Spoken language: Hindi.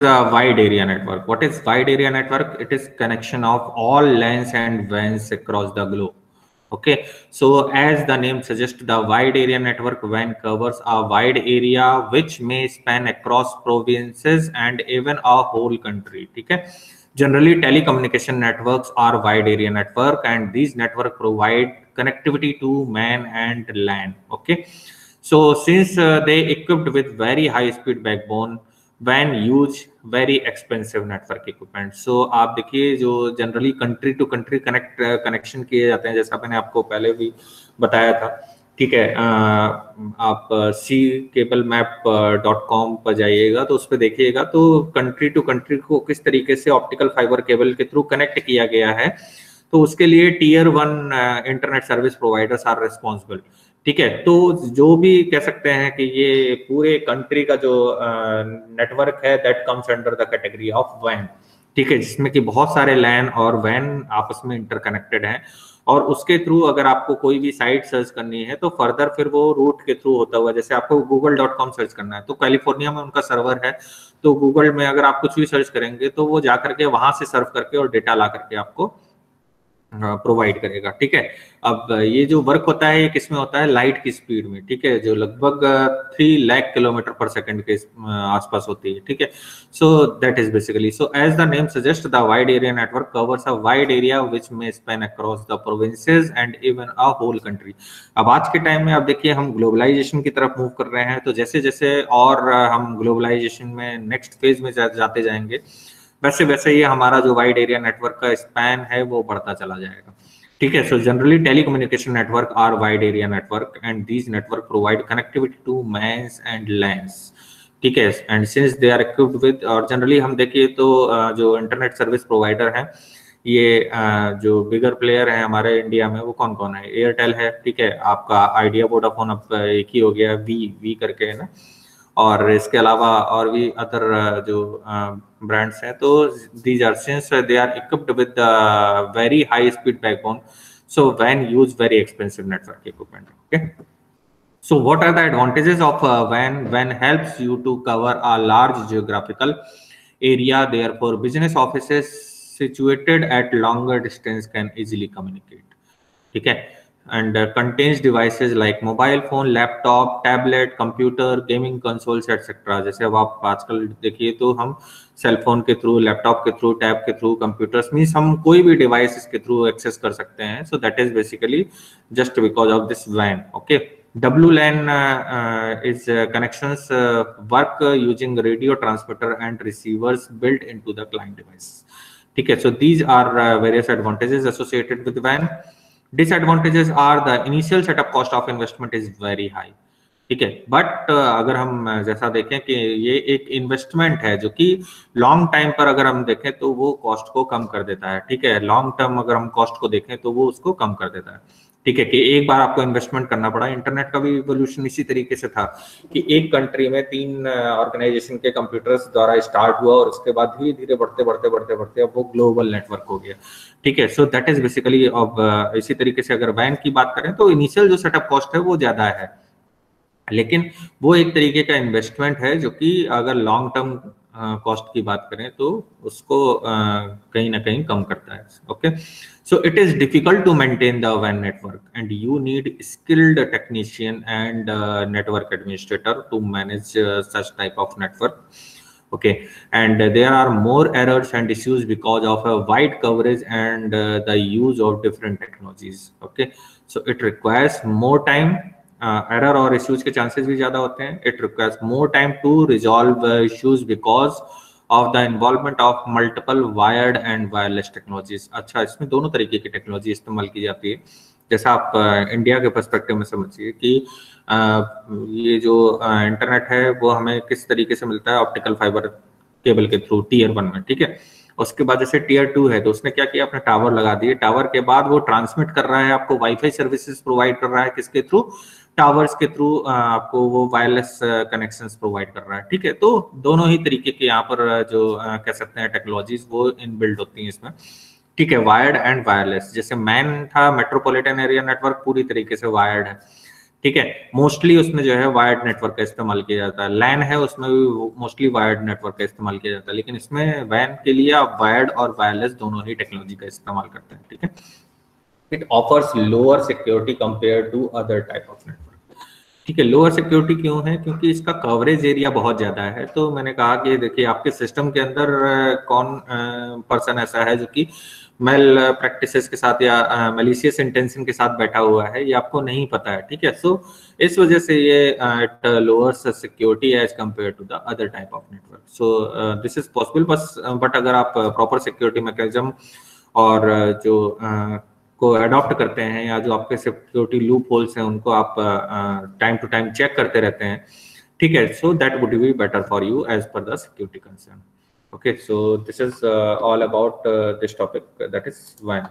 The wide area network. What is wide area network? It is connection of all LANs and WANs across the globe. Okay, so as the name suggests, the wide area network WAN covers a wide area which may span across provinces and even a whole country. Okay, generally telecommunication networks are wide area network, and these network provide connectivity to man and LAN. Okay, so since they equipped with very high speed backbone वैन use very expensive network equipment. So आप देखिए जो generally country to country connection किए जाते हैं, जैसा मैंने आपको पहले भी बताया था. ठीक है, आप सी केबल मैप .com पर जाइएगा तो उस पर देखिएगा तो कंट्री टू कंट्री को किस तरीके से ऑप्टिकल फाइबर केबल के थ्रू कनेक्ट किया गया है. तो उसके लिए tier 1 internet service providers are responsible. ठीक है, तो जो भी कह सकते हैं कि ये पूरे कंट्री का जो नेटवर्क है that comes under the category of वैन. ठीक है, जिसमें कि बहुत सारे लैन और वैन आपस में इंटरकनेक्टेड हैं, और उसके थ्रू अगर आपको कोई भी साइट सर्च करनी है तो फर्दर फिर वो रूट के थ्रू होता हुआ, जैसे आपको google.com सर्च करना है तो कैलिफोर्निया में उनका सर्वर है, तो गूगल में अगर आप कुछ भी सर्च करेंगे तो वो जा करके वहां से सर्व करके और डेटा ला करके आपको प्रोवाइड करेगा. ठीक है, अब ये जो वर्क होता है ये किसमें होता है? लाइट की स्पीड में. ठीक है, जो लगभग 3 लाख किलोमीटर पर सेकंड के आसपास होती है. ठीक है, so that is basically, so as the name suggest the wide area network covers a wide area which may span across the provinces and even a whole country. अब आज के टाइम में आप देखिए हम ग्लोबलाइजेशन की तरफ मूव कर रहे हैं, तो जैसे जैसे और हम ग्लोबलाइजेशन में नेक्स्ट फेज में जाते जाएंगे वैसे वैसे ये हमारा जो वाइड एरिया नेटवर्क का स्पैन है वो बढ़ता चला जाएगा. ठीक है, so generally telecommunication network are wide area network and these network provide connectivity to MANs and LANs. ठीक है, and since they are equipped with, और जनरली हम देखिए तो जो इंटरनेट सर्विस प्रोवाइडर हैं ये जो बिगर प्लेयर है हमारे इंडिया में वो कौन कौन है? एयरटेल है. ठीक है, आपका आइडिया वोडाफोन अब एक ही हो गया, वी करके है ना, और इसके अलावा और भी अदर जो ब्रांड्स हैं. तो these are since they are equipped with very high speed backbone, so वैन use very expensive network equipment. Okay, so what are the advantages of WAN? WAN helps you to cover a large geographical area, therefore business offices situated at longer distance can easily communicate. ठीक है, and contains devices like mobile phone, laptop, tablet, computer, gaming consoles etc. जैसे अब आप आजकल देखिए तो हम सेल फोन के थ्रू, लैपटॉप के थ्रू, टैब के थ्रू, कंप्यूटर्स मीन्स हम कोई भी डिवाइस के थ्रू एक्सेस कर सकते हैं. सो that is basically just because of this WAN. Okay, WLAN is connections work using radio transmitter and receivers built into the client device. ठीक है, so these are various advantages associated with WAN. Disadvantages are the initial setup cost of investment is very high. ठीक है, बट अगर हम जैसा देखें कि ये एक इन्वेस्टमेंट है जो कि लॉन्ग टाइम पर अगर हम देखें तो वो कॉस्ट को कम कर देता है. ठीक है, लॉन्ग टर्म अगर हम कॉस्ट को देखें तो वो उसको कम कर देता है. ठीक है, कि एक बार आपको इन्वेस्टमेंट करना पड़ा. इंटरनेट का भी इवोल्यूशन इसी तरीके से था कि एक कंट्री में 3 ऑर्गेनाइजेशन के कंप्यूटर्स द्वारा स्टार्ट हुआ और उसके बाद धीरे धीरे बढ़ते बढ़ते बढ़ते बढ़ते अब वो ग्लोबल नेटवर्क हो गया. ठीक है, सो दैट इज बेसिकली. अब इसी तरीके से अगर वैन की बात करें तो इनिशियल जो सेटअप कॉस्ट है वो ज्यादा है, लेकिन वो एक तरीके का इन्वेस्टमेंट है जो कि अगर लॉन्ग टर्म कॉस्ट की बात करें तो उसको कहीं ना कहीं कम करता है. Okay, so it is difficult to maintain the WAN network and you need skilled technician and network administrator to manage such type of network. Okay, and there are more errors and issues because of a wide coverage and the use of different technologies. Okay, so it requires more time. Error और issues के chances भी ज़्यादा होते हैं. It requires more time to resolve issues because of the involvement of multiple wired and wireless technologies. अच्छा, इसमें दोनों तरीके की टेक्नोलॉजी इस्तेमाल की जाती है. जैसा आप इंडिया के पर्सपेक्टिव में समझिए कि ये जो इंटरनेट है वो हमें किस तरीके से मिलता है? ऑप्टिकल फाइबर केबल के थ्रू टीयर 1 में. ठीक है, उसके बाद जैसे टीयर 2 है तो उसने क्या किया? अपने टावर लगा दिए. टावर के बाद वो ट्रांसमिट कर रहा है, आपको वाईफाई सर्विसेज प्रोवाइड कर रहा है. किसके थ्रू? टावर्स के थ्रू आपको वो वायरलेस कनेक्शंस प्रोवाइड कर रहा है. ठीक है, तो दोनों ही तरीके के यहाँ पर जो कह सकते हैं टेक्नोलॉजीज वो इनबिल्ट होती हैं इसमें. ठीक है, वायर्ड एंड वायरलेस. जैसे मैन था मेट्रोपॉलिटन एरिया नेटवर्क पूरी तरीके से वायर्ड है. ठीक है। मोस्टली उसमें जो है वायर्ड नेटवर्क का इस्तेमाल किया जाता है। लैन है उसमें भी मोस्टली वायर्ड नेटवर्क का इस्तेमाल किया जाता है, लेकिन इसमें वैन के लिए आप वायर्ड और वायरलेस दोनों ही टेक्नोलॉजी का इस्तेमाल करते हैं। ठीक है। It offers lower security compare to other type of network. ठीक है, लोअर सिक्योरिटी क्यों है? क्योंकि इसका कवरेज एरिया बहुत ज्यादा है। तो मैंने कहा कि देखिए आपके सिस्टम के अंदर कौन पर्सन ऐसा है जो कि मेल प्रैक्टिसेस के साथ या मलिशियस इंटेंशन के साथ बैठा हुआ है, ये आपको नहीं पता है। ठीक है, सो इस वजह से ये it lowers security as compare to the other type of network. So this is possible, बस बट अगर आप प्रॉपर सिक्योरिटी मैकेनिज्म और जो को अडॉप्ट करते हैं या जो आपके सिक्योरिटी लूप होल्स हैं उनको आप टाइम टू टाइम चेक करते रहते हैं, ठीक है, so that would be better for you as per the security concern. Okay, so this is all about this topic, that is WAN.